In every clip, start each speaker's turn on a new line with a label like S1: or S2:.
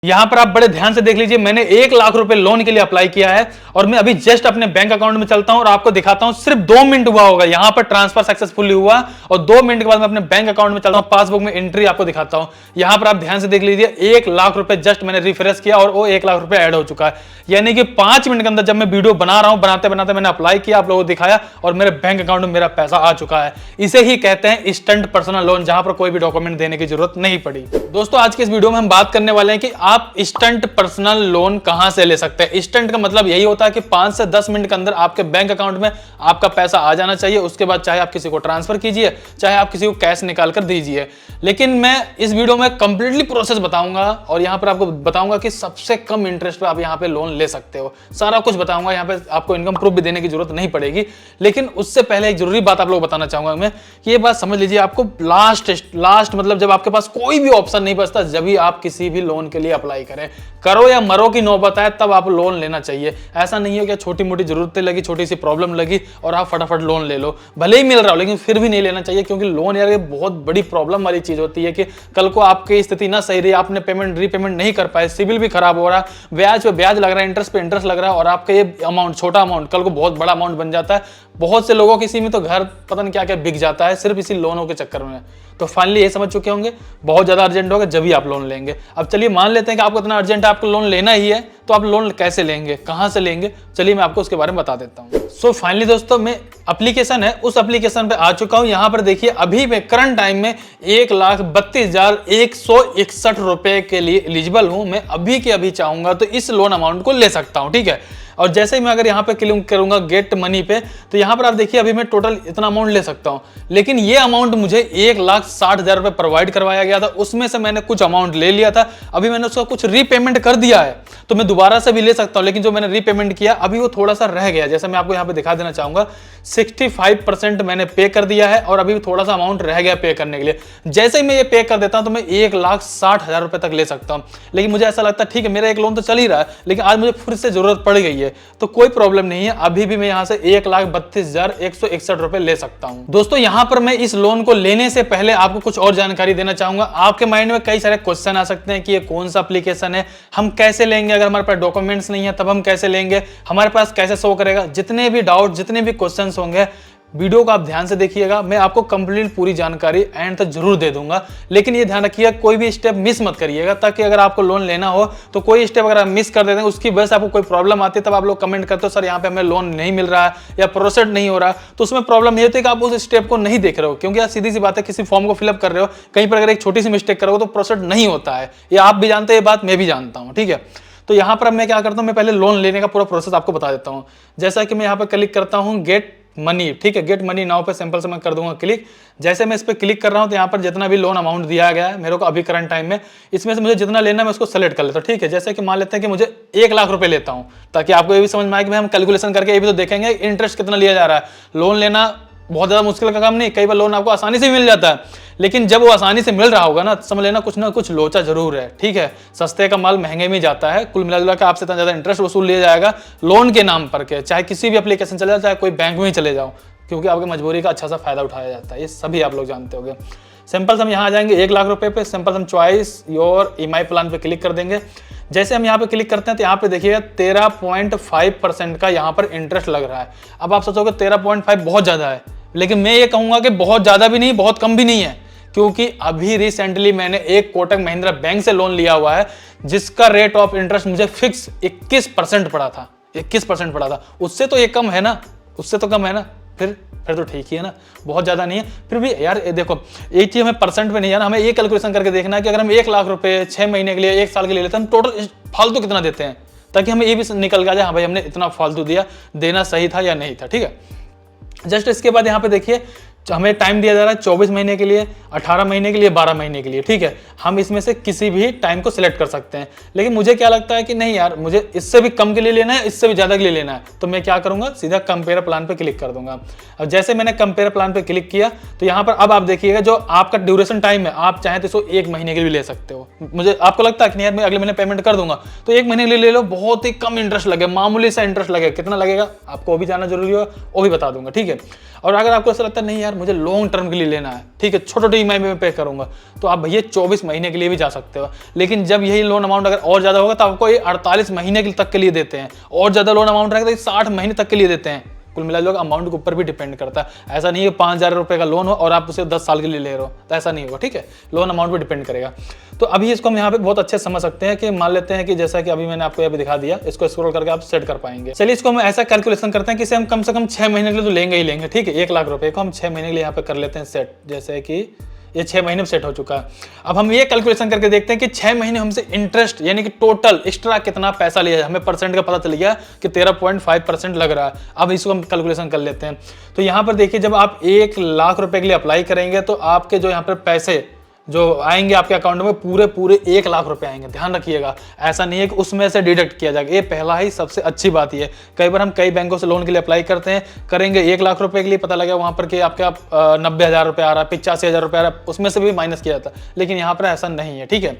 S1: यहाँ पर आप बड़े ध्यान से देख लीजिए, मैंने 1 लाख रुपए लोन के लिए अप्लाई किया है और मैं अभी जस्ट अपने बैंक अकाउंट में चलता हूं और आपको दिखाता हूं। सिर्फ 2 मिनट हुआ होगा, यहाँ पर ट्रांसफर सक्सेसफुली हुआ और 2 मिनट के बाद मैं अपने बैंक अकाउंट में चलता हूं, पासबुक में एंट्री आपको दिखाता हूं। यहाँ पर आप ध्यान से देख लीजिए, 1 लाख रुपए जस्ट मैंने रिफ्रेश किया और वो 1 लाख रुपए ऐड हो चुका है। यानी कि 5 मिनट के अंदर जब मैं वीडियो बना रहा हूं, बनाते बनाते मैंने अप्लाई किया, आप लोगों को दिखाया और मेरे बैंक अकाउंट में मेरा पैसा आ चुका है। इसे ही कहते हैं इंस्टेंट पर्सनल लोन, जहां पर कोई भी डॉक्यूमेंट देने की जरूरत नहीं पड़ी। दोस्तों आज के इस वीडियो में हम बात करने वाले हैं कि आप इंस्टेंट पर्सनल लोन कहां से ले सकते हैं। इंस्टेंट का मतलब यही होता है कि 5 से 10 मिनट के अंदर आपके बैंक अकाउंट में आपका पैसा आ जाना चाहिए। उसके बाद चाहे आप किसी को ट्रांसफर कीजिए, चाहे आप किसी को कैश निकाल कर दीजिए। लेकिन मैं इस वीडियो में कंप्लीटली प्रोसेस बताऊंगा और यहां पर आपको बताऊंगा कि सबसे कम इंटरेस्ट पे आप यहां पे लोन ले सकते हो। सारा कुछ बताऊंगा, यहां पे आपको इनकम प्रूफ भी देने की जरूरत नहीं पड़ेगी। लेकिन उससे पहले एक जरूरी बात आप लोग बताना चाहूंगा मैं कि ये बात समझ लीजिए, आपको लास्ट मतलब जब आपके पास कोई भी ऑप्शन नहीं बचता, जब भी आप किसी भी लोन के लिए अप्लाई करें, करो या मरो की नौबत है, तब आप लोन लेना चाहिए। ऐसा नहीं है कि छोटी मोटी जरूरतें लगी, छोटी सी प्रॉब्लम लगी और आप फटाफट लोन ले लो। भले ही मिल रहा हो लेकिन फिर भी नहीं लेना चाहिए, क्योंकि लोन यार ये बहुत बड़ी प्रॉब्लम वाली चीज होती है कि कल को आपकी स्थिति ना सही रही, आपने पेमेंट रीपेमेंट नहीं कर पाए, सिविल भी खराब हो रहा है, ब्याज पे ब्याज लग रहा है, इंटरेस्ट पे इंटरेस्ट लग रहा है और आपका ये अमाउंट, छोटा अमाउंट कल को बहुत बड़ा अमाउंट बन जाता है। बहुत से लोगों की में तो घर पता नहीं क्या क्या बिक जाता है सिर्फ इसी लोनों के चक्कर में। तो फाइनली ये समझ चुके होंगे, बहुत ज्यादा अर्जेंट होगा जब भी आप लोन लेंगे। अब चलिए मान लेते हैं कि आपको इतना अर्जेंट है, आपको लोन लेना ही है, तो आप लोन कैसे लेंगे, कहां से लेंगे, चलिए मैं आपको उसके बारे में बता देता हूं। सो फाइनली दोस्तों, मैं एप्लीकेशन है उस एप्लीकेशन पे आ चुका हूं। यहां पर देखिए अभी मैं करंट टाइम में 1,32,161 रुपए के लिए एलिजिबल हूं। मैं अभी के अभी चाहूंगा तो इस लोन अमाउंट को ले सकता हूं, ठीक है। और जैसे ही मैं अगर यहाँ पे क्लिक करूंगा गेट मनी पे, तो यहाँ पर आप देखिए अभी मैं टोटल इतना अमाउंट ले सकता हूँ। लेकिन ये अमाउंट मुझे 1,60,000 रुपए प्रोवाइड करवाया गया था, उसमें से मैंने कुछ अमाउंट ले लिया था। अभी मैंने उसका कुछ रीपेमेंट कर दिया है, तो मैं दोबारा से भी ले सकता हूँ। लेकिन जो मैंने रीपेमेंट किया अभी वो थोड़ा सा रह गया, जैसे मैं आपको यहाँ पे दिखा देना चाहूंगा। 65% मैंने पे कर दिया है और अभी थोड़ा सा अमाउंट रह गया पे करने के लिए। जैसे ही मैं ये पे कर देता हूँ तो मैं 1,60,000 रुपए तक ले सकता हूँ। लेकिन मुझे ऐसा लगता है ठीक है, मेरा एक लोन तो चल ही रहा है, लेकिन आज मुझे फिर से जरूरत पड़ गई है, तो कोई प्रॉब्लम नहीं है। अभी भी मैं यहां से 1,32,161 रुपए ले सकता हूं। दोस्तों यहां पर मैं इस लोन को लेने से पहले आपको कुछ और जानकारी देना चाहूंगा। आपके माइंड में कई सारे क्वेश्चन आ सकते हैं कि ये कौन सा एप्लीकेशन है, हम कैसे लेंगे, अगर हमारे पास डॉक्यूमेंट्स नहीं है तब हम कैसे लेंगे, हमारे पास कैसे शो करेगा। जितने भी डाउट, जितने भी क्वेश्चन होंगे, वीडियो को आप ध्यान से देखिएगा। मैं आपको कंप्लीट पूरी जानकारी एंड तक जरूर दे दूंगा। लेकिन ये ध्यान रखिएगा कोई भी स्टेप मिस मत करिएगा, ताकि अगर आपको लोन लेना हो तो कोई स्टेप अगर आप मिस कर देते हैं, उसकी वजह से आपको कोई प्रॉब्लम आती है, तब आप लोग कमेंट करते हो सर यहाँ पे हमें लोन नहीं मिल रहा है या प्रोसेस नहीं हो रहा है। तो उसमें प्रॉब्लम ये होती है कि आप उस स्टेप को नहीं देख रहे हो, क्योंकि आप सीधी सी बात है किसी फॉर्म को फिलअप कर रहे हो, कहीं पर अगर एक छोटी सी मिस्टेक करोगे तो प्रोसेस नहीं होता है। ये आप भी जानते हैं, ये बात मैं भी जानता हूँ, ठीक है। तो यहाँ पर मैं क्या करता हूँ, मैं पहले लोन लेने का पूरा प्रोसेस आपको बता देता हूँ। जैसा कि मैं यहाँ पर क्लिक करता हूँ गेट मनी, ठीक है, गेट मनी नाउ पे सिंपल से मैं कर दूंगा क्लिक। जैसे मैं इस पे क्लिक कर रहा हूं तो यहाँ पर जितना भी लोन अमाउंट दिया गया है मेरे को अभी करंट टाइम में, इसमें से मुझे जितना लेना है मैं उसको सेलेक्ट कर लेता हूं, ठीक है। जैसे कि मान लेते हैं कि मुझे 1,00,000 रुपए लेता हूं, ताकि आपको ये भी समझ में आए कि हम कैलकुलेशन करके ये भी तो देखेंगे इंटरेस्ट कितना लिया जा रहा है। लोन लेना बहुत ज्यादा मुश्किल का काम नहीं, कई बार लोन आपको आसानी से मिल जाता है, लेकिन जब वो आसानी से मिल रहा होगा ना, समझ लेना कुछ लोचा जरूर है, ठीक है। सस्ते का माल महंगे में जाता है। कुल मिला के आपसे इतना ज्यादा इंटरेस्ट वसूल लिया जाएगा लोन के नाम पर के, चाहे किसी भी एप्लीकेशन चले जाओ, चाहे कोई बैंक में ही चले जाओ, क्योंकि आपकी मजबूरी का अच्छा सा फायदा उठाया जाता है। ये सभी आप लोग जानते होंगे। सिंपल हम यहाँ आ जाएंगे 1,00,000 रुपए पे, सिंपल हम चॉइस योर ईएमआई प्लान पे क्लिक कर देंगे। जैसे हम यहाँ पे क्लिक करते हैं तो यहाँ पे देखिएगा 13.5% का यहाँ पर इंटरेस्ट लग रहा है। अब आप सोचोगे 13.5 बहुत ज्यादा है, लेकिन मैं ये कहूंगा कि बहुत ज्यादा भी नहीं, बहुत कम भी नहीं है, क्योंकि अभी रिसेंटली मैंने एक कोटक महिंद्रा बैंक से लोन लिया हुआ है, जिसका रेट ऑफ इंटरेस्ट मुझे फिक्स 21% पड़ा था। 21% पड़ा था, उससे तो ये कम है ना, उससे तो कम है ना, फिर तो ठीक ही है ना, बहुत ज्यादा नहीं है। फिर भी यार देखो, एक चीज हमें परसेंट पे नहीं है ना, हमें ये कैलकुलेशन करके देखना है कि अगर हम 1,00,000 रुपए 6 महीने के लिए, 1 साल के लिए लेते हैं, हम टोटल फालतू कितना देते हैं, ताकि हमें ये भी निकल जाए हाँ भाई हमने इतना फालतू दिया, देना सही था या नहीं था, ठीक है। जस्ट इसके बाद यहाँ पे देखिए हमें टाइम दिया जा रहा है 24 महीने के लिए, 18 महीने के लिए, 12 महीने के लिए, ठीक है। हम इसमें से किसी भी टाइम को सिलेक्ट कर सकते हैं। लेकिन मुझे क्या लगता है कि नहीं यार, मुझे इससे भी कम के लिए लेना है, इससे भी ज्यादा के लिए लेना है, तो मैं क्या करूंगा, सीधा कंपेयर प्लान पे क्लिक कर दूंगा। अब जैसे मैंने कंपेयर प्लान पे क्लिक किया तो यहाँ पर अब आप देखिएगा जो आपका ड्यूरेशन टाइम है, आप चाहें तो इसको 1 महीने के लिए ले सकते हो। मुझे आपको लगता है कि नहीं यार मैं अगले महीने पेमेंट कर दूंगा, तो 1 महीने के लिए ले लो, बहुत ही कम इंटरेस्ट लगे, मामूली सा इंटरेस्ट लगे, कितना लगेगा आपको वो भी जानना जरूरी होगा, वो भी बता दूंगा, ठीक है। और अगर आपको ऐसा लगता है नहीं यार यार मुझे लॉन्ग टर्म के लिए लेना है, ठीक है, छोटे ईएमआई में पे करूंगा, तो आप भैया 24 महीने के लिए भी जा सकते हो। लेकिन जब यही लोन अमाउंट अगर और ज्यादा होगा तो आपको ये 48 महीने तक के लिए देते हैं, और ज्यादा लोन अमाउंट रहेगा तो 60 महीने तक के लिए देते हैं। कुल मिला लो अमाउंट के ऊपर भी डिपेंड करता है। ऐसा नहीं है 5,000 रुपए का लोन हो और आप उसे 10 साल के लिए ले रहे हो, तो ऐसा नहीं होगा, ठीक है, लोन अमाउंट पे डिपेंड करेगा। तो अभी इसको हम यहाँ पे बहुत अच्छे समझ सकते हैं कि मान लेते हैं कि जैसा कि अभी मैंने आपको यहाँ पे दिखा दिया, इसको स्क्रॉल करके आप सेट कर पाएंगे। चलिए इसको हम ऐसा कैलकुलेशन करते हैं कि इसे हम कम से कम 6 महीने के लिए तो लेंगे ही लेंगे, ठीक है, 1 लाख रुपए को हम 6 महीने के लिए यहाँ पे कर लेते हैं सेट, जैसे कि ये 6 महीने में सेट हो चुका है। अब हम ये कैलकुलेशन करके देखते हैं कि 6 महीने हमसे इंटरेस्ट यानी कि टोटल एक्स्ट्रा कितना पैसा लिया है। हमें परसेंट का पता चल गया कि 13.5% लग रहा है। अब इसको हम कैलकुलेशन कर लेते हैं। तो यहाँ पर देखिए, जब आप 1 लाख रुपए के लिए अप्लाई करेंगे तो आपके जो यहाँ पर पैसे जो आएंगे आपके अकाउंट में पूरे 1 लाख रुपए आएंगे। ध्यान रखिएगा, ऐसा नहीं है कि उसमें से डिडक्ट किया जाएगा। ये पहला ही सबसे अच्छी बात ये है। कई बार हम कई बैंकों से लोन के लिए अप्लाई करते हैं, करेंगे 1 लाख रुपए के लिए, पता लगा वहां पर कि आपका 90,000 रुपए आ रहा है, 85,000 रुपए आ रहा है, उसमें से भी माइनस किया जाता है। लेकिन यहाँ पर ऐसा नहीं है, ठीक है।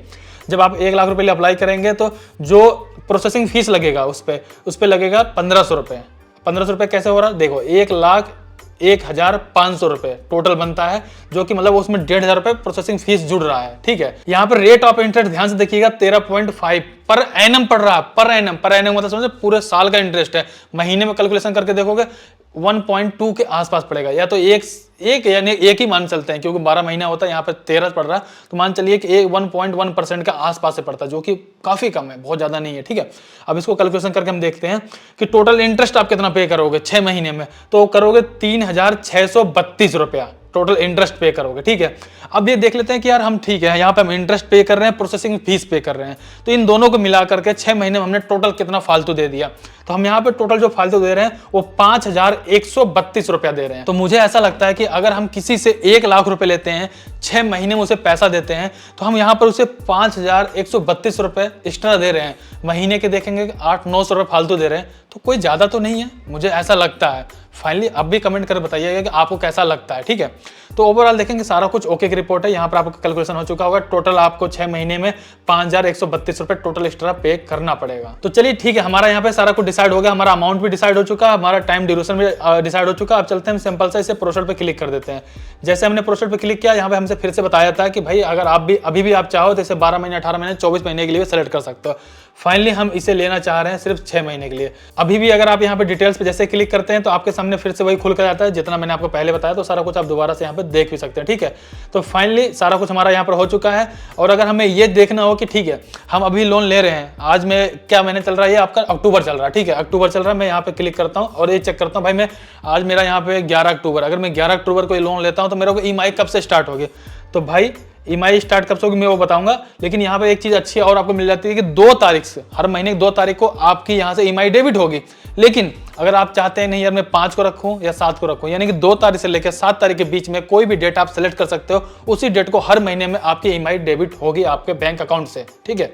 S1: जब आप 1 लाख रुपए के लिए अप्लाई करेंगे तो जो प्रोसेसिंग फीस लगेगा उस पर लगेगा 1,500 रुपए। 1,500 रुपए कैसे हो रहा है, देखो 1,01,500 रुपए टोटल बनता है, जो कि मतलब उसमें 1,500 रुपए प्रोसेसिंग फीस जुड़ रहा है, ठीक है। यहाँ पर रेट ऑफ इंटरेस्ट ध्यान से देखिएगा 13.5 पर एनम पड़ रहा है। पर एनम मतलब समझे पूरे साल का इंटरेस्ट है। महीने में कैलकुलेशन करके देखोगे 1.2 के आसपास पड़ेगा, या तो एक यानी एक ही मान चलते हैं क्योंकि 12 महीना होता है, यहाँ पे 13 पड़ रहा है, तो मान चलिए कि 1.1% के आसपास से पड़ता है, जो कि काफी कम है, बहुत ज्यादा नहीं है, ठीक है। अब इसको कैलकुलेशन करके हम देखते हैं कि टोटल इंटरेस्ट आप कितना पे करोगे 6 महीने में, तो करोगे 3,632 रुपया टोटल इंटरेस्ट पे करोगे, ठीक है। अब ये देख लेते हैं कि यार हम ठीक है, यहाँ पे हम इंटरेस्ट पे कर रहे हैं, प्रोसेसिंग फीस पे कर रहे हैं, तो इन दोनों को मिला करके 6 महीने में हमने टोटल कितना फालतू दे दिया। तो हम यहाँ पे टोटल जो फालतू दे रहे हैं वो 5,132 रुपया दे रहे हैं। तो मुझे ऐसा लगता है कि अगर हम किसी से 1 लाख रुपए लेते हैं, 6 महीने में उसे पैसा देते हैं, तो हम यहाँ पर उसे 5,132 रुपए एक्स्ट्रा दे रहे हैं। महीने के देखेंगे 800-900 रुपए फालतू दे रहे हैं, तो कोई ज्यादा तो नहीं है, मुझे ऐसा लगता है। फाइनली अब भी कमेंट कर बताइएगा कि आपको कैसा लगता है, ठीक है। तो ओवरऑल देखेंगे सारा कुछ ओके की रिपोर्ट है। यहाँ पर आपका कैलकुलेशन हो चुका होगा, टोटल आपको 6 महीने में 5,132 रुपए टोटल एक्स्ट्रा पे करना पड़ेगा। तो चलिए ठीक है, हमारा यहाँ पे सारा कुछ डिसाइड हो गया, हमारा अमाउंट भी डिसाइड हो चुका, हमारा टाइम ड्यूरेशन भी डिसाइड हो चुका। अब चलते हैं, हम सिंपल से इसे प्रोसीड पे क्लिक कर देते हैं। जैसे हमने प्रोसीड पे क्लिक किया, यहाँ पे हमसे फिर से बताया था कि भाई अगर आप भी अभी भी आप चाहो तो इसे 12 महीने, 18 महीने, 24 महीने के लिए सेलेक्ट कर सकते हो। फाइनली हम इसे लेना चाह रहे हैं सिर्फ 6 महीने के लिए। अभी भी अगर आप यहाँ पे डिटेल्स पे जैसे क्लिक करते हैं तो आपके सामने फिर से वही खुल कर जाता है जितना मैंने आपको पहले बताया, तो सारा कुछ आप दोबारा से यहाँ पे देख भी सकते हैं, ठीक है। तो फाइनली सारा कुछ हमारा यहाँ पर हो चुका है। और अगर हमें ये देखना हो कि ठीक है हम अभी लोन ले रहे हैं, आज में क्या महीने चल रहा है, ये आपका अक्टूबर चल रहा है, ठीक है, अक्टूबर चल रहा है। मैं यहाँ पे क्लिक करता हूँ और ये चेक करता हूँ भाई मैं आज मेरा यहाँ पे 11 अक्टूबर, अगर मैं 11 अक्टूबर को ये लोन लेता हूँ तो मेरे को ईएमआई कब से स्टार्ट होगी, तो भाई ईएमआई स्टार्ट कब से होगी मैं वो बताऊंगा। लेकिन यहाँ पे एक चीज अच्छी है और आपको मिल जाती है कि 2 तारीख से, हर महीने की 2 तारीख को आपकी यहाँ से ईएमआई डेबिट होगी। लेकिन अगर आप चाहते हैं नहीं यार मैं 5 को रखूं या 7 को रखूं, यानी कि 2 तारीख से लेकर 7 तारीख के बीच में कोई भी डेट आप सेलेक्ट कर सकते हो, उसी डेट को हर महीने में आपकी ईएमआई डेबिट होगी आपके बैंक अकाउंट से, ठीक है।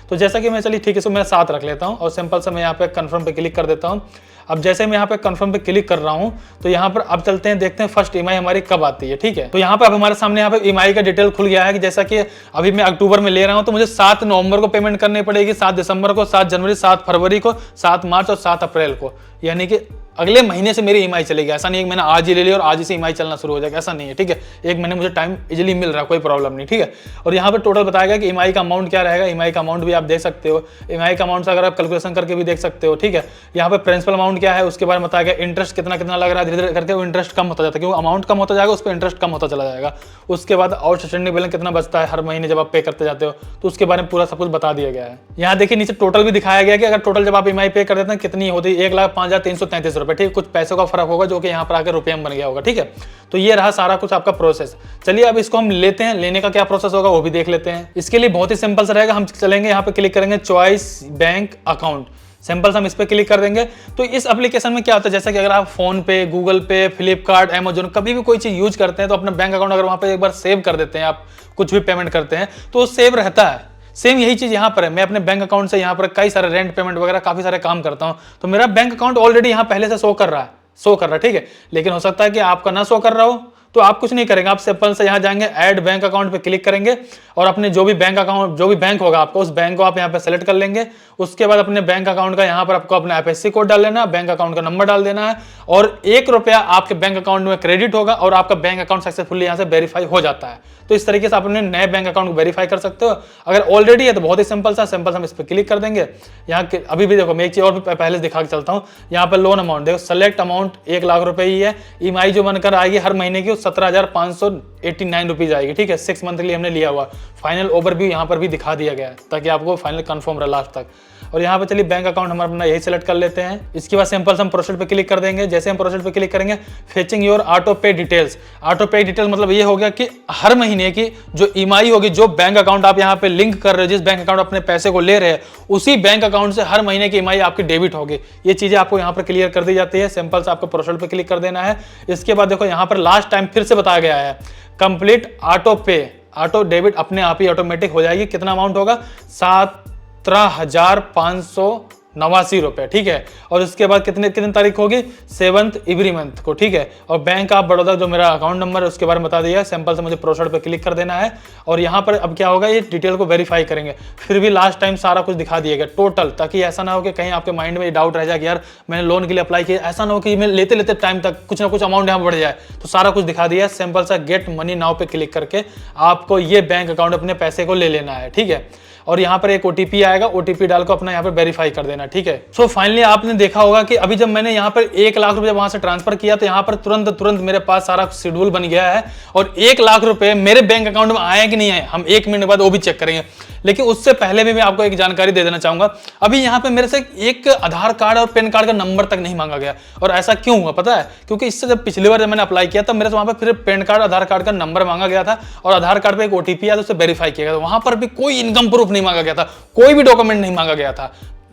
S1: तो जैसा कि मैं चलिए ठीक है, इसको मैं 7 रख लेता हूँ और सिंपल से मैं यहाँ पे कंफर्म पे क्लिक कर देता हूँ। अब जैसे मैं यहाँ पे कंफर्म पे क्लिक कर रहा हूँ तो यहाँ पर अब चलते हैं, देखते हैं फर्स्ट ईएमआई हमारी कब आती है, ठीक है। तो यहाँ पे अब हमारे सामने यहाँ पे ईएमआई का डिटेल खुल गया है कि जैसा कि अभी मैं अक्टूबर में ले रहा हूँ तो मुझे 7 नवंबर को पेमेंट करनी पड़ेगी, 7 दिसंबर को, 7 जनवरी, 7 फरवरी को, 7 मार्च और 7 अप्रैल को, यानी कि अगले महीने से मेरी ईएमआई चलेगी। ऐसा नहीं है कि मैंने आज ही ले लिया और आज ही से ईएमआई चलना शुरू हो जाएगा, ऐसा नहीं है, ठीक है। 1 महीने मुझे टाइम इजीली मिल रहा है, कोई प्रॉब्लम नहीं, ठीक है। और यहाँ पर टोटल बताया गया कि ईएमआई का अमाउंट क्या रहेगा, ईएमआई का अमाउंट भी आप देख सकते हो, ईएमआई का अमाउंट से अगर आप कैलकुलेशन करके भी देख सकते हो, ठीक है। यहाँ पे प्रिंसिपल अमाउंट क्या है उसके बारे में बताया गया, इंटरेस्ट कितना कितना लग रहा है, धीरे धीरे करके वो इंटरेस्ट कम होता जाता है, क्योंकि अमाउंट कम होता जाएगा उस पर इंटरेस्ट कम होता चला जाएगा। उसके बाद आउटस्टैंडिंग बैलेंस कितना बचता है हर महीने जब आप पे करते जाते हो, तो उसके बारे में पूरा सब कुछ बता दिया गया है। यहाँ देखिए नीचे टोटल भी दिखाया गया कि अगर टोटल जब आप ईएमआई पे कर देते हैं कितनी होती है, 1,05,333 रुपए, ठीक है। कुछ पैसों का फर्क होगा जो कि यहाँ पर आकर रुपये में बन गया होगा, ठीक है। तो ये रहा सारा कुछ आपका प्रोसेस। चलिए अब इसको हम लेते हैं, लेने का क्या प्रोसेस होगा वो भी देख लेते हैं। इसके लिए बहुत ही सिंपल सा रहेगा, हम चलेंगे यहाँ पे क्लिक करेंगे चॉइस बैंक अकाउंट, सिंपल से हम इस पे क्लिक कर देंगे। तो इस एप्लीकेशन में क्या होता है, जैसा कि अगर आप फोन पे, गूगल पे, फ्लिपकार्ट, अमेजोन कभी भी कोई चीज यूज करते हैं तो अपना बैंक अकाउंट अगर वहां पे एक बार सेव कर देते हैं, आप कुछ भी पेमेंट करते हैं तो सेव रहता है। सेम यही चीज यहाँ पर है, मैं अपने बैंक अकाउंट से यहाँ पर कई सारे रेंट पेमेंट वगैरह काफी सारे काम करता हूँ, तो मेरा बैंक अकाउंट ऑलरेडी यहाँ पहले से शो कर रहा है, ठीक है। लेकिन हो सकता है कि आपका ना शो कर रहा हो, तो आप कुछ नहीं करेंगे, आप सिंपल से यहाँ जाएंगे, ऐड बैंक अकाउंट पे क्लिक करेंगे और अपने जो भी बैंक अकाउंट, जो भी बैंक होगा आपको, उस बैंक को आप यहाँ पे सेलेक्ट कर लेंगे। उसके बाद अपने बैंक अकाउंट का यहाँ पर आपको अपना FSC कोड डाल लेना, बैंक अकाउंट का नंबर डाल देना है और 1 रुपया आपके बैंक अकाउंट में क्रेडिट होगा और आपका बैंक अकाउंट सक्सेसफुली यहाँ से वेरीफाई हो जाता है। तो इस तरीके से आप अपने नए बैंक अकाउंट को वेरीफाई कर सकते हो। अगर ऑलरेडी है तो बहुत ही सिंपल सा हम इस पर क्लिक कर देंगे। यहाँ अभी भी देखो, मैं एक चीज और भी पहले दिखा के चलता हूँ। यहाँ पर लोन अमाउंट देखो, सेलेक्ट अमाउंट 1 लाख रुपए ही है। EMI जो बनकर आएगी हर महीने की 17,589 रुपीज आएगी, ठीक है। 6 मंथ के लिए हमने लिया हुआ। फाइनल ओवरव्यू यहाँ पर भी दिखा दिया गया है ताकि आपको फाइनल कंफर्म रहे लास्ट तक। और यहाँ पे चलिए बैंक अकाउंट हम अपना यही सेलेक्ट कर लेते हैं। इसके बाद सिंपल हम प्रोसीड पे क्लिक कर देंगे। जैसे हम प्रोसीड पे क्लिक करेंगे, फेचिंग योर ऑटो पे डिटेल्स। ऑटो पे डिटेल्स मतलब ये हो गया कि हर महीने की जो EMI होगी, जो बैंक अकाउंट आप यहाँ पे लिंक कर रहे हो, जिस बैंक अकाउंट अपने पैसे को ले रहे हैं, उसी बैंक अकाउंट से हर महीने की EMI आपकी डेबिट होगी। ये चीजें आपको यहाँ पर क्लियर कर दी जाती है। सिंपल से आपको प्रोसीड पे क्लिक कर देना है। इसके बाद देखो यहाँ पर लास्ट टाइम फिर से बताया गया है, कंप्लीट ऑटो पे, ऑटो डेबिट अपने आप ही ऑटोमेटिक हो जाएगी। कितना अमाउंट होगा? 17,589 रुपए, ठीक है। और उसके बाद कितनी तारीख होगी? 7th एवरी मंथ को, ठीक है। और बैंक ऑफ बड़ौदा जो मेरा अकाउंट नंबर है उसके बारे में बता दिया है। सिंपल से मुझे प्रोसीड पे क्लिक कर देना है और यहाँ पर अब क्या होगा, ये डिटेल को वेरीफाई करेंगे। फिर भी लास्ट टाइम सारा कुछ दिखा दिएगा टोटल, ताकि ऐसा ना हो कि कहीं आपके माइंड में डाउट रह जाए कि यार मैंने लोन के लिए अप्लाई किया, ऐसा ना हो कि मैं लेते लेते टाइम तक कुछ ना कुछ अमाउंट यहाँ बढ़ जाए। तो सारा कुछ दिखा दिया है। सिंपल सा गेट मनी नाउ पे क्लिक करके आपको ये बैंक अकाउंट अपने पैसे को ले लेना है, ठीक है। और यहाँ पर एक OTP आएगा, OTP डाल को अपना यहाँ पर वेरीफाई कर देना, ठीक है। सो फाइनली आपने देखा होगा कि अभी जब मैंने यहाँ पर 1 लाख रुपए वहां से ट्रांसफर किया तो यहाँ पर तुरंत मेरे पास सारा शेड्यूल बन गया है और 1 लाख रुपए मेरे बैंक अकाउंट में आए कि नहीं आए, हम 1 मिनट बाद वो भी चेक करेंगे। लेकिन उससे पहले भी मैं आपको एक जानकारी दे देना चाहूंगा। अभी यहाँ पे मेरे से एक आधार कार्ड और पैन कार्ड का नंबर तक नहीं मांगा गया। और ऐसा क्यों हुआ पता है? क्योंकि इससे जब पिछली बार जब मैंने अप्लाई किया तब मेरे से वहां पर फिर पैन कार्ड, आधार कार्ड का नंबर मांगा गया था और आधार कार्ड पे एक OTP आया तो उसे वेरीफाई किया गया था। वहां पर भी कोई इनकम प्रूफ नहीं मांगा गया था, कोई भी डॉक्यूमेंट नहीं मांगा गया था,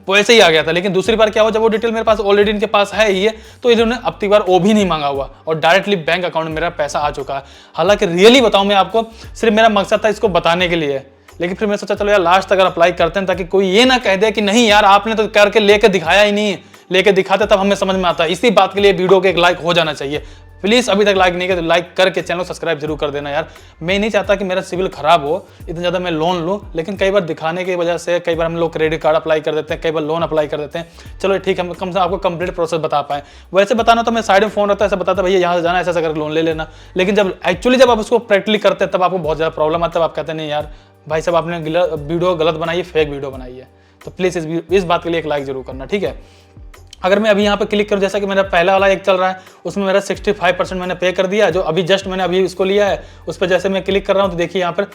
S1: वैसे ही आ गया था। लेकिन दूसरी बार क्या हुआ, जब वो डिटेल मेरे पास ऑलरेडी इनके पास है ही है, तो इन्होंने अब की बार वो भी नहीं मांगा हुआ और डायरेक्टली बैंक अकाउंट में मेरा पैसा आ चुका है। हालांकि रियली बताऊं मैं आपको, सिर्फ मेरा मकसद था इसको बताने के लिए, लेकिन फिर मैं सोचा चलो यार लास्ट अगर अप्लाई करते हैं ताकि कोई ये ना कह दे कि नहीं यार आपने तो करके लेके दिखाया ही नहीं है, लेके दिखाते तब हमें समझ में आता है। इसी बात के लिए वीडियो को एक लाइक हो जाना चाहिए। प्लीज अभी तक लाइक नहीं किया तो लाइक करके चैनल को सब्सक्राइब जरूर कर देना यार। मैं नहीं चाहता कि मेरा सिविल खराब हो, इतना ज्यादा मैं लोन लूं, लेकिन कई बार दिखाने की वजह से कई बार हम लोग क्रेडिट कार्ड अप्लाई कर देते हैं, कई बार लोन अप्लाई कर देते हैं। चलो ठीक है, हम कम से आपको कंप्लीट प्रोसेस बता पाए। वैसे बताना तो मैं साइड में फोन रहता है, ऐसा बताता भैया यहाँ से जाना, ऐसा कर लोन ले लेना। लेकिन जब एक्चुअली जब आप उसको प्रैक्टिकली करते हैं तब आपको बहुत ज्यादा प्रॉब्लम आता है। आप कहते हैं नहीं यार भाई साहब आपने वीडियो गलत बनाई है, फेक वीडियो बनाई है। तो प्लीज इस बात के लिए एक लाइक जरूर करना, ठीक है। अगर मैं अभी यहाँ पे क्लिक करूँ, जैसा कि मेरा पहला वाला एक चल रहा है उसमें मेरा 65% मैंने पे कर दिया, जो अभी जस्ट मैंने अभी इसको लिया है उस पर जैसे मैं क्लिक कर रहा हूँ तो देखिए यहाँ पर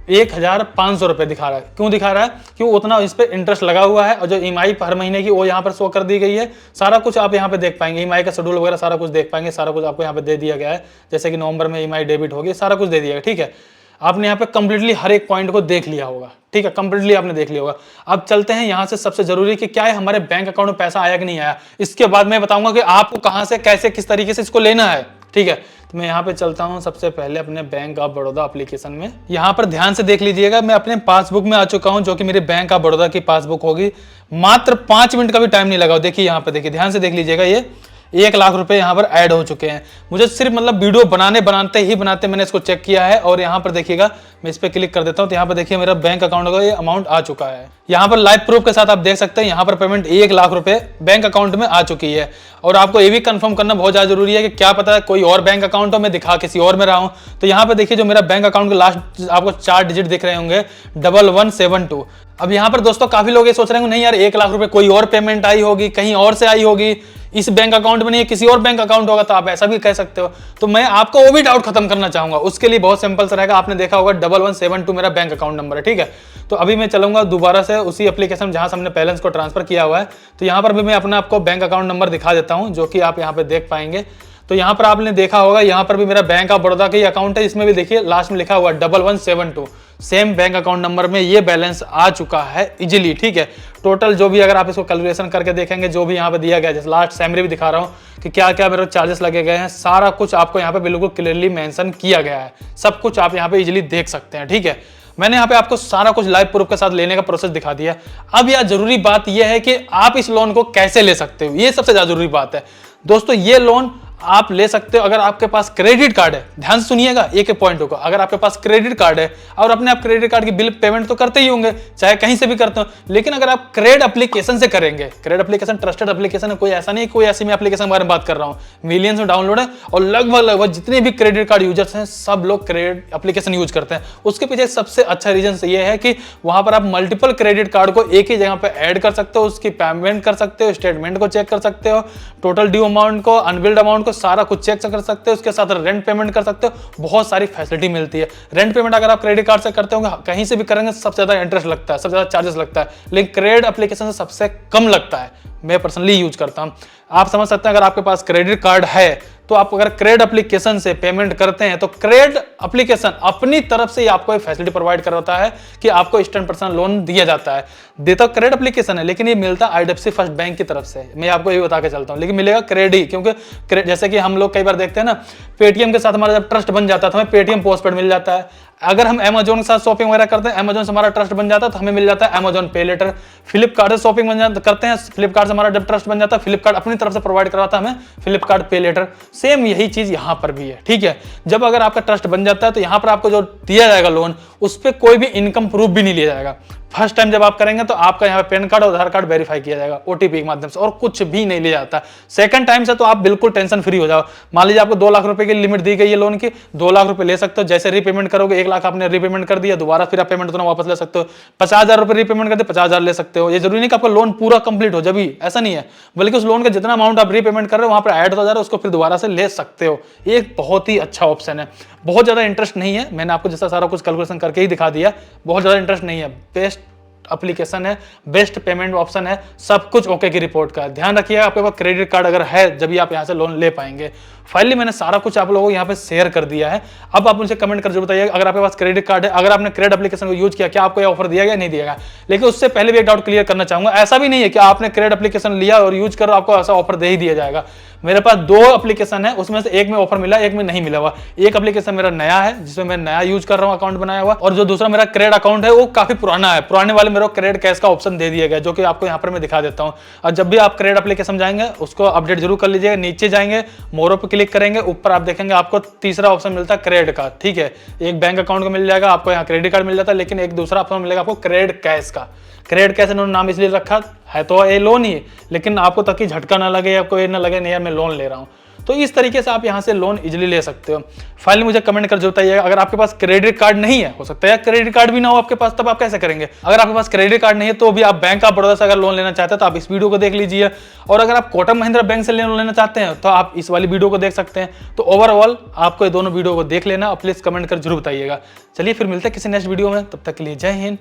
S1: 1,01,500 रुपये दिखा रहा है। क्यों दिखा रहा है? क्यों? उतना इस पर इंटरेस्ट लगा हुआ है और जो EMI हर महीने की वो यहाँ पर शो कर दी गई है। सारा कुछ आप यहाँ पे देख पाएंगे, EMI का शेड्यूल वगैरह सारा कुछ देख पाएंगे। सारा कुछ आपको यहाँ पे दे दिया गया है, जैसे कि नवंबर में EMI डेबिट होगी, सारा कुछ दे दिया गया, ठीक है। आपने यहाँ पे कंप्लीटली हर एक पॉइंट को देख लिया होगा, ठीक है, कंप्लीटली आपने देख लिया होगा। अब चलते हैं यहाँ से सबसे जरूरी कि क्या है हमारे बैंक अकाउंट में पैसा आया कि नहीं आया। इसके बाद मैं बताऊंगा कि आपको कहां से कैसे किस तरीके से इसको लेना है, ठीक है। तो मैं यहाँ पे चलता हूँ सबसे पहले अपने बैंक ऑफ बड़ौदा एप्लीकेशन में। यहाँ पर ध्यान से देख लीजिएगा, मैं अपने पासबुक में आ चुका हूँ, जो कि मेरी बैंक ऑफ बड़ौदा की पासबुक होगी। मात्र 5 मिनट का भी टाइम नहीं लगा। देखिए यहाँ पे, देखिए ध्यान से देख लीजिएगा, ये 1 लाख रुपए यहाँ पर ऐड हो चुके हैं। मुझे सिर्फ मतलब वीडियो बनाते मैंने इसको चेक किया है। और यहाँ पर देखिएगा, मैं इस पर क्लिक कर देता हूँ तो यहाँ पर देखिए मेरा बैंक अकाउंट का ये अमाउंट आ चुका है। यहाँ पर लाइव प्रूफ के साथ आप देख सकते हैं, यहाँ पर पेमेंट 1 लाख रुपए बैंक अकाउंट में आ चुकी है। और आपको ये भी कंफर्म करना बहुत ज्यादा जरूरी है कि क्या पता है कोई और बैंक अकाउंट हो, मैं दिखा किसी और में रहा हूँ। तो यहाँ पे देखिए जो मेरा बैंक अकाउंट के लास्ट आपको 4 डिजिट दिख रहे होंगे, 1172। अब यहाँ पर दोस्तों काफी लोग ये सोच रहे होंगे नहीं यार 1 लाख रुपए कोई और पेमेंट आई होगी, कहीं और से आई होगी, इस बैंक अकाउंट में नहीं, किसी और बैंक अकाउंट होगा। तो आप ऐसा भी कह सकते हो। तो मैं आपको वो भी डाउट खत्म करना चाहूंगा। उसके लिए बहुत सिंपल सा रहेगा, आपने देखा होगा 1172 मेरा बैंक अकाउंट नंबर है, ठीक है। तो अभी मैं चलूंगा दोबारा से उसी एप्लीकेशन जहां से हमने बैलेंस को ट्रांसफर किया हुआ है। तो यहाँ पर भी मैं अपना आपको बैंक अकाउंट नंबर दिखा देता हूँ, जो कि आप यहाँ पे देख पाएंगे। तो यहाँ पर आपने देखा होगा, यहाँ पर भी मेरा बैंक ऑफ बड़ौदा का ही अकाउंट है, इसमें भी देखिए लास्ट में लिखा हुआ 1172। सेम बैंक अकाउंट नंबर में ये बैलेंस आ चुका है इजीली, ठीक है। टोटल जो भी अगर आप इसको कैलकुलेशन करके देखेंगे, जो भी यहाँ पे दिया गया है, जैसे लास्ट सैमरी भी दिखा रहा हूँ कि क्या क्या मेरे चार्जेस लगे गए हैं, सारा कुछ आपको यहाँ पे बिल्कुल क्लियरली मेंशन किया गया है। सब कुछ आप यहाँ पे इजीली देख सकते हैं, ठीक है। मैंने यहाँ पे आपको सारा कुछ लाइव प्रूफ के साथ लेने का प्रोसेस दिखा दिया। अब यार जरूरी बात यह है कि आप इस लोन को कैसे ले सकते हो, ये सबसे ज्यादा जरूरी बात है दोस्तों। ये लोन आप ले सकते हो। अगर आपके पास क्रेडिट कार्ड है, ध्यान से सुनिएगा एक एक पॉइंट को, अगर आपके पास क्रेडिट कार्ड है और अपने आप क्रेडिट कार्ड की बिल पेमेंट तो करते ही होंगे, चाहे कहीं से भी करते हो, लेकिन अगर आप क्रेड एप्लीकेशन से करेंगे, क्रेड एप्लीकेशन ट्रस्टेड एप्लीकेशन है, कोई ऐसा नहीं कोई ऐसी मैं एप्लीकेशन के बारे में बात कर रहा हूं, मिलियंस में डाउनलोड है और लगभग जितने भी क्रेडिट कार्ड यूजर्स हैं सब लोग क्रेड एप्लीकेशन यूज करते हैं। उसके पीछे सबसे अच्छा रीजन ये है कि वहां पर आप मल्टीपल क्रेडिट कार्ड को एक ही जगह पे ऐड कर सकते हो, उसकी पेमेंट कर सकते हो, स्टेटमेंट को चेक कर सकते हो, टोटल ड्यू अमाउंट को, अनबिल्ड अमाउंट को, सारा कुछ चेक कर सकते हो, उसके साथ रेंट पेमेंट कर सकते हो, बहुत सारी फैसिलिटी मिलती है। रेंट पेमेंट अगर आप क्रेडिट कार्ड से करते होंगे, कहीं से भी करेंगे, सबसे ज्यादा इंटरेस्ट लगता है, सबसे ज्यादा चार्जेस लगता है, लेकिन क्रेडिट एप्लीकेशन से सबसे कम लगता है। मैं पर्सनली यूज करता हूं। आप समझ सकते हैं अगर आपके पास क्रेडिट कार्ड है तो आप अगर क्रेड एप्लीकेशन से पेमेंट करते हैं तो क्रेड एप्लीकेशन अपनी तरफ से आपको एक फैसिलिटी प्रोवाइड करवाता है कि आपको 10% लोन दिया जाता है। देता क्रेड एप्लीकेशन है लेकिन ये मिलता आईडीएफसी फर्स्ट बैंक की तरफ से। मैं आपको ये बता के चलता हूं, लेकिन मिलेगा क्रेड ही, क्योंकि जैसे कि हम लोग कई बार देखते हैं ना, पेटीएम के साथ हमारा जब ट्रस्ट बन जाता है तो हमें पेटीएम पोस्टपेड मिल जाता है। अगर हम अमेजोन के साथ शॉपिंग वगैरह करते हैं, अमेजोन से हमारा ट्रस्ट बन जाता है तो हमें मिल जाता है अमेजोन पे लेटर। फ्लिपकार्ट से शॉपिंग करते हैं, फ्लिपकार्ट से हमारा जब ट्रस्ट बन जाता है, फ्लिपकार्ट अपनी तरफ से प्रोवाइड करवाता है हमें फ्लिपकार्ट पे लेटर। सेम यही चीज यहां पर भी है, ठीक है। जब अगर आपका ट्रस्ट बन जाता है तो यहां पर आपको जो दिया जाएगा लोन, उस पर कोई भी इनकम प्रूफ भी नहीं लिया जाएगा। फर्स्ट टाइम जब आप करेंगे तो आपका यहाँ पे पैन कार्ड और आधार कार्ड वेरीफाई किया जाएगा ओटीपी के माध्यम से, और कुछ भी नहीं लिया जाता। सेकंड टाइम से तो आप बिल्कुल टेंशन फ्री हो जाओ। मान लीजिए आपको 2 लाख रुपए की लिमिट दी गई है लोन की, 2 लाख रुपए ले सकते हो। जैसे रीपेमेंट करोगे, 1 लाख आपने रीपेमेंट कर दिया, दोबारा फिर आप पेमेंट दोनों वापस ले सकते हो। 50,000 रुपए रीपेमेंट करते 50,000 ले सकते हो। ये जरूरी नहीं कि आपका लोन पूरा कंप्लीट हो, जब भी ऐसा नहीं है, बल्कि उस लोन का जितना अमाउंट आप रीपेमेंट कर रहे हो वहां पर ऐड हो जा रहा है, उसको फिर दोबारा से ले सकते हो। एक बहुत ही अच्छा ऑप्शन है। बहुत ज्यादा इंटरेस्ट नहीं है, मैंने आपको जैसा सारा कुछ कैलकुलेशन करके ही दिखा दिया। बहुत ज्यादा इंटरेस्ट नहीं है, बेस्ट एप्लीकेशन है, बेस्ट पेमेंट ऑप्शन है, सब कुछ ओके की रिपोर्ट का। ध्यान रखिएगा आपके पास क्रेडिट कार्ड अगर है जब भी आप यहां से लोन ले पाएंगे। फाइनली मैंने सारा कुछ आप लोगों को यहाँ पे शेयर कर दिया है। अब आप मुझे कमेंट कर जरूर बताइए अगर आपके पास क्रेडिट कार्ड है, अगर आपने क्रेडिट एप्लीकेशन को यूज किया, क्या आपको ये ऑफर दिया गया, नहीं दिया गया। लेकिन उससे पहले भी एक डाउट क्लियर करना चाहूंगा, ऐसा भी नहीं है कि आपने क्रेडिट एप्लीकेशन लिया और यूज करो आपको ऐसा ऑफर दे ही दिया जाएगा। मेरे पास 2 एप्लीकेशन है, उसमें से एक में ऑफर मिला, एक में नहीं मिला हुआ। एक एप्लीकेशन मेरा नया है जिसमें मैं नया यूज कर रहा हूं, अकाउंट बनाया हुआ, और जो दूसरा मेरा क्रेडिट अकाउंट है वो काफी पुराना है। पुराने वाले मेरे को क्रेडिट कैश का ऑप्शन दे दिया गया, जो कि आपको यहाँ पर मैं दिखा देता हूँ। और जब भी आप क्रेडिट एप्लीकेशन जाएंगे उसको अपडेट जरूर कर लीजिएगा। नीचे जाएंगे, मोरो पे क्लिक करेंगे, ऊपर आप देखेंगे आपको तीसरा ऑप्शन मिलता है क्रेडिट का, ठीक है। एक बैंक अकाउंट का मिल जाएगा आपको, यहाँ क्रेडिट कार्ड मिल जाता है, लेकिन एक दूसरा ऑप्शन मिलेगा आपको क्रेडिट कैश का। क्रेडिट कैश इन्होंने नाम इसलिए रखा है तो ये लोन ही, लेकिन आपको ताकि झटका ना लगे, आपको ये ना लगे नहीं यार मैं लोन ले रहा हूँ। तो इस तरीके से आप यहां से लोन इजीली ले सकते हो। फाइनली मुझे कमेंट कर जरूर बताइएगा अगर आपके पास क्रेडिट कार्ड नहीं है, हो सकता है क्रेडिट कार्ड भी ना हो आपके पास, तब आप कैसे करेंगे। अगर आपके पास क्रेडिट कार्ड नहीं है तो भी आप बैंक ऑफ बड़ौदा से अगर लोन लेना चाहते हैं तो आप इस वीडियो को देख लीजिए, और अगर आप कोटक महिंद्रा बैंक से लोन लेना चाहते हैं तो आप इस वाली वीडियो को देख सकते हैं। तो ओवरऑल आपको ये दोनों वीडियो को देख लेना, प्लीज कमेंट कर जरूर बताइएगा। चलिए फिर मिलते हैं किसी नेक्स्ट वीडियो में, तब तक के लिए जय हिंद,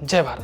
S1: जय भारत।